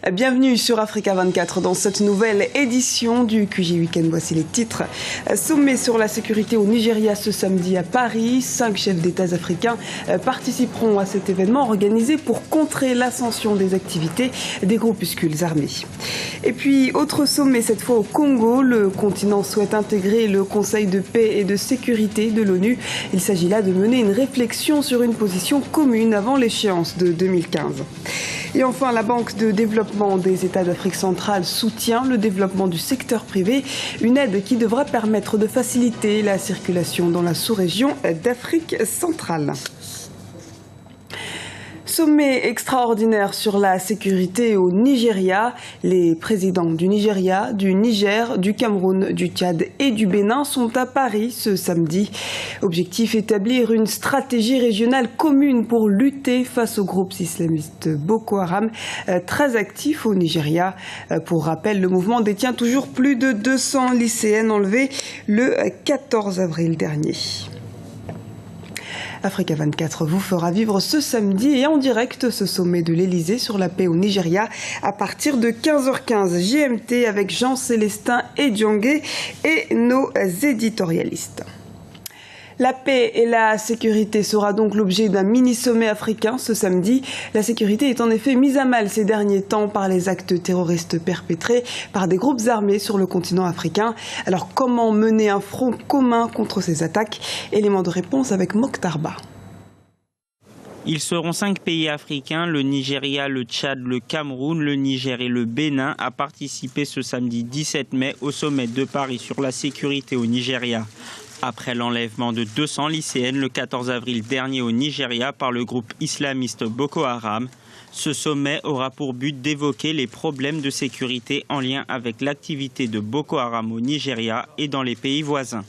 Bienvenue sur Africa 24 dans cette nouvelle édition du QG Week-end. Voici les titres. Sommet sur la sécurité au Nigeria ce samedi à Paris. 5 chefs d'État africains participeront à cet événement organisé pour contrer l'ascension des activités des groupuscules armés. Et puis, autre sommet cette fois au Congo. Le continent souhaite intégrer le Conseil de paix et de sécurité de l'ONU. Il s'agit là de mener une réflexion sur une position commune avant l'échéance de 2015. Et enfin, la Banque de développement des États d'Afrique centrale soutient le développement du secteur privé, une aide qui devra permettre de faciliter la circulation dans la sous-région d'Afrique centrale. Sommet extraordinaire sur la sécurité au Nigeria. Les présidents du Nigeria, du Niger, du Cameroun, du Tchad et du Bénin sont à Paris ce samedi. Objectif, établir une stratégie régionale commune pour lutter face aux groupes islamistes Boko Haram, très actifs au Nigeria. Pour rappel, le mouvement détient toujours plus de 200 lycéennes enlevées le 14 avril dernier. Africa 24 vous fera vivre ce samedi et en direct ce sommet de l'Elysée sur la paix au Nigeria à partir de 15h15 GMT avec Jean-Célestin Edjongé et nos éditorialistes. La paix et la sécurité sera donc l'objet d'un mini-sommet africain ce samedi. La sécurité est en effet mise à mal ces derniers temps par les actes terroristes perpétrés par des groupes armés sur le continent africain. Alors comment mener un front commun contre ces attaques? Élément de réponse avec Mokhtar Ba. Ils seront 5 pays africains, le Nigeria, le Tchad, le Cameroun, le Niger et le Bénin, à participer ce samedi 17 mai au sommet de Paris sur la sécurité au Nigeria. Après l'enlèvement de 200 lycéennes le 14 avril dernier au Nigeria par le groupe islamiste Boko Haram, ce sommet aura pour but d'évoquer les problèmes de sécurité en lien avec l'activité de Boko Haram au Nigeria et dans les pays voisins.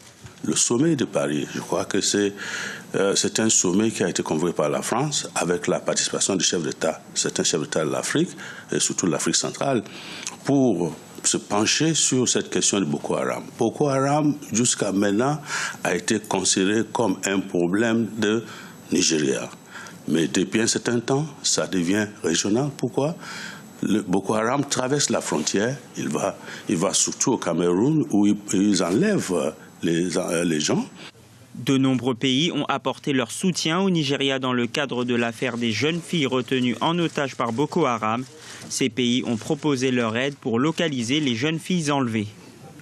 Le sommet de Paris, je crois que c'est un sommet qui a été convoqué par la France avec la participation des chefs d'État, certains chefs d'État de l'Afrique et surtout de l'Afrique centrale, pour se pencher sur cette question de Boko Haram. Boko Haram, jusqu'à maintenant, a été considéré comme un problème de Nigeria. Mais depuis un certain temps, ça devient régional. Pourquoi ? Le Boko Haram traverse la frontière, il va surtout au Cameroun où ils enlèvent les gens. De nombreux pays ont apporté leur soutien au Nigeria dans le cadre de l'affaire des jeunes filles retenues en otage par Boko Haram. Ces pays ont proposé leur aide pour localiser les jeunes filles enlevées.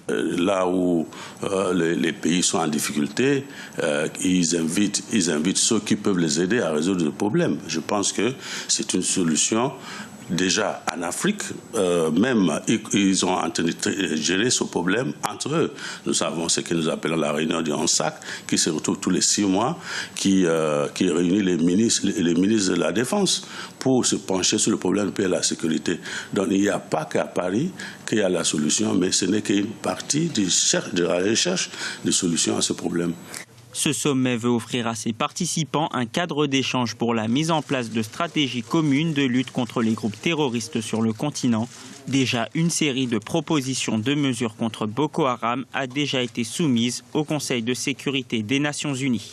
Là où les pays sont en difficulté, ils invitent ceux qui peuvent les aider à résoudre le problème. Je pense que c'est une solution. Déjà, en Afrique, même, ils ont en train de gérer ce problème entre eux. Nous avons ce que nous appelons la réunion du ONSAC, qui se retrouve tous les 6 mois, qui réunit les ministres de la Défense pour se pencher sur le problème de paix et la sécurité. Donc, il n'y a pas qu'à Paris qu'il y a la solution, mais ce n'est qu'une partie de la recherche de solutions à ce problème. Ce sommet veut offrir à ses participants un cadre d'échange pour la mise en place de stratégies communes de lutte contre les groupes terroristes sur le continent. Déjà, une série de propositions de mesures contre Boko Haram a déjà été soumise au Conseil de sécurité des Nations Unies.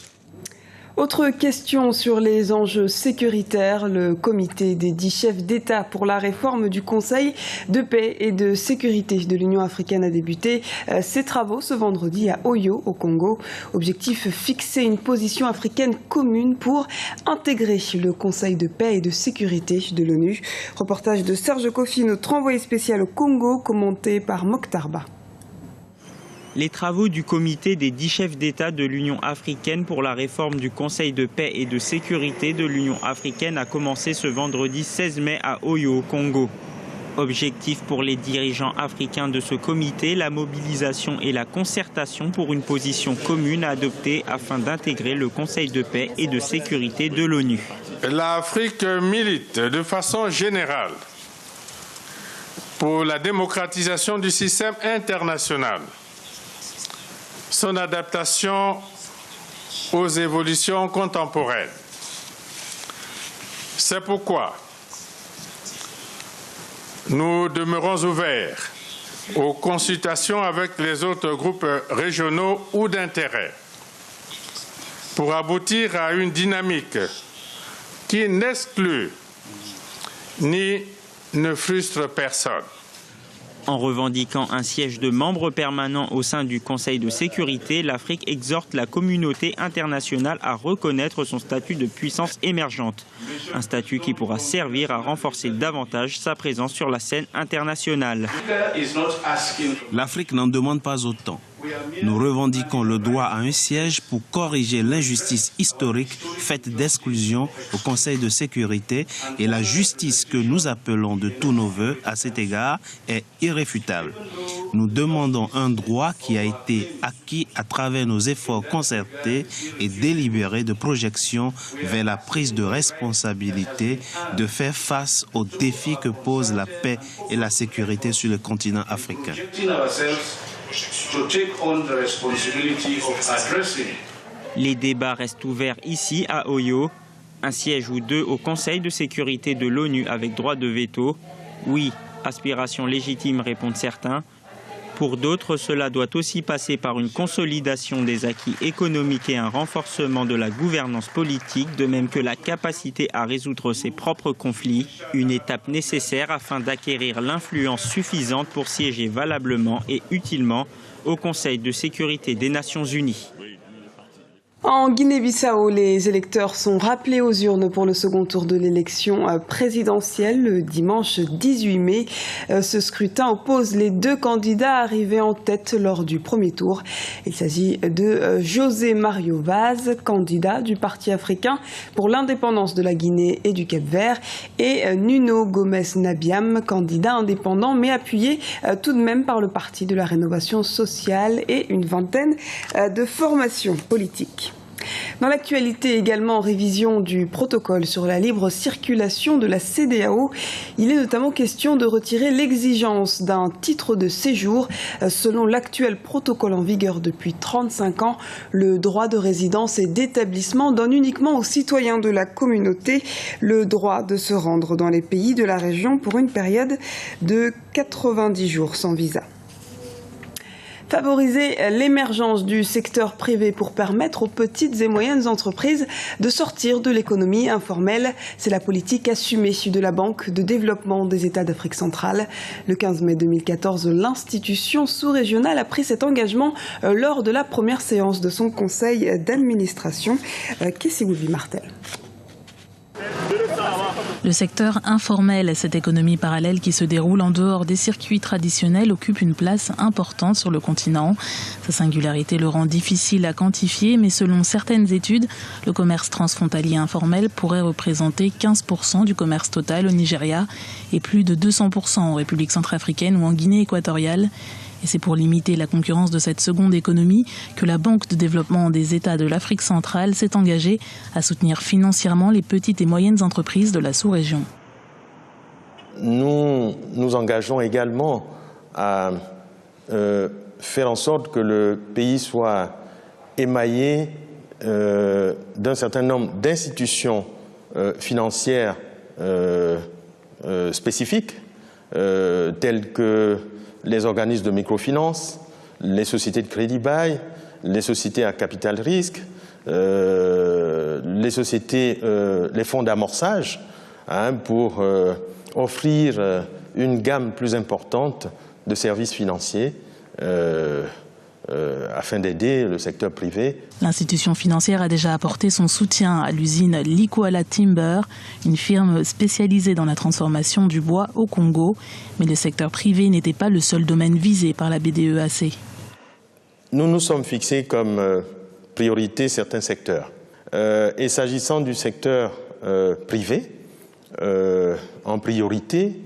Autre question sur les enjeux sécuritaires. Le comité des 10 chefs d'État pour la réforme du Conseil de paix et de sécurité de l'Union africaine a débuté ses travaux ce vendredi à Oyo, au Congo. Objectif, fixer une position africaine commune pour intégrer le Conseil de paix et de sécurité de l'ONU. Reportage de Serge Kofi, notre envoyé spécial au Congo, commenté par Mokhtar Ba. Les travaux du comité des 10 chefs d'État de l'Union africaine pour la réforme du Conseil de paix et de sécurité de l'Union africaine a commencé ce vendredi 16 mai à Oyo, au Congo. Objectif pour les dirigeants africains de ce comité, la mobilisation et la concertation pour une position commune à adopter afin d'intégrer le Conseil de paix et de sécurité de l'ONU. L'Afrique milite de façon générale pour la démocratisation du système international, son adaptation aux évolutions contemporaines. C'est pourquoi nous demeurons ouverts aux consultations avec les autres groupes régionaux ou d'intérêt pour aboutir à une dynamique qui n'exclut ni ne frustre personne. En revendiquant un siège de membre permanent au sein du Conseil de sécurité, l'Afrique exhorte la communauté internationale à reconnaître son statut de puissance émergente. Un statut qui pourra servir à renforcer davantage sa présence sur la scène internationale. L'Afrique n'en demande pas autant. Nous revendiquons le droit à un siège pour corriger l'injustice historique faite d'exclusion au Conseil de sécurité et la justice que nous appelons de tous nos voeux à cet égard est irréfutable. Nous demandons un droit qui a été acquis à travers nos efforts concertés et délibérés de projection vers la prise de responsabilité de faire face aux défis que posent la paix et la sécurité sur le continent africain. Les débats restent ouverts ici à Oyo. Un siège ou deux au Conseil de sécurité de l'ONU avec droit de veto. Oui, aspiration légitime, répondent certains. Pour d'autres, cela doit aussi passer par une consolidation des acquis économiques et un renforcement de la gouvernance politique, de même que la capacité à résoudre ses propres conflits, une étape nécessaire afin d'acquérir l'influence suffisante pour siéger valablement et utilement au Conseil de sécurité des Nations Unies. En Guinée-Bissau, les électeurs sont rappelés aux urnes pour le second tour de l'élection présidentielle le dimanche 18 mai. Ce scrutin oppose les deux candidats arrivés en tête lors du premier tour. Il s'agit de José Mario Vaz, candidat du Parti africain pour l'indépendance de la Guinée et du Cap-Vert, et Nuno Gomes Nabiam, candidat indépendant mais appuyé tout de même par le Parti de la rénovation sociale et une vingtaine de formations politiques. Dans l'actualité également, révision du protocole sur la libre circulation de la CEDEAO. Il est notamment question de retirer l'exigence d'un titre de séjour. Selon l'actuel protocole en vigueur depuis 35 ans, le droit de résidence et d'établissement donne uniquement aux citoyens de la communauté le droit de se rendre dans les pays de la région pour une période de 90 jours sans visa. Favoriser l'émergence du secteur privé pour permettre aux petites et moyennes entreprises de sortir de l'économie informelle. C'est la politique assumée de la Banque de développement des États d'Afrique centrale. Le 15 mai 2014, l'institution sous-régionale a pris cet engagement lors de la première séance de son conseil d'administration. Kessi Martel. Le secteur informel, cette économie parallèle qui se déroule en dehors des circuits traditionnels, occupe une place importante sur le continent. Sa singularité le rend difficile à quantifier, mais selon certaines études, le commerce transfrontalier informel pourrait représenter 15% du commerce total au Nigeria et plus de 200% en République centrafricaine ou en Guinée équatoriale. Et c'est pour limiter la concurrence de cette seconde économie que la Banque de développement des États de l'Afrique centrale s'est engagée à soutenir financièrement les petites et moyennes entreprises de la sous-région. Nous nous engageons également à faire en sorte que le pays soit émaillé d'un certain nombre d'institutions financières spécifiques, telles que les organismes de microfinance, les sociétés de crédit-bail, les sociétés à capital risque, les fonds d'amorçage, pour offrir une gamme plus importante de services financiers afin d'aider le secteur privé. L'institution financière a déjà apporté son soutien à l'usine Likwala Timber, une firme spécialisée dans la transformation du bois au Congo. Mais le secteur privé n'était pas le seul domaine visé par la BDEAC. Nous nous sommes fixés comme priorité certains secteurs. Et s'agissant du secteur privé, en priorité,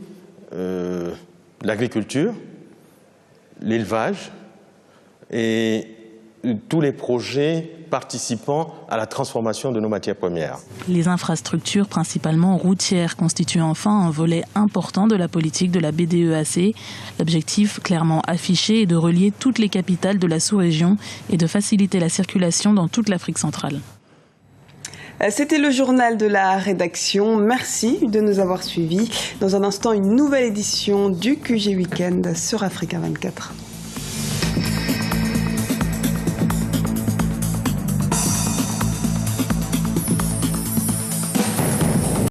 l'agriculture, l'élevage, et tous les projets participant à la transformation de nos matières premières. Les infrastructures, principalement routières, constituent enfin un volet important de la politique de la BDEAC. L'objectif clairement affiché est de relier toutes les capitales de la sous-région et de faciliter la circulation dans toute l'Afrique centrale. C'était le journal de la rédaction. Merci de nous avoir suivis. Dans un instant, une nouvelle édition du QG Weekend sur Africa 24.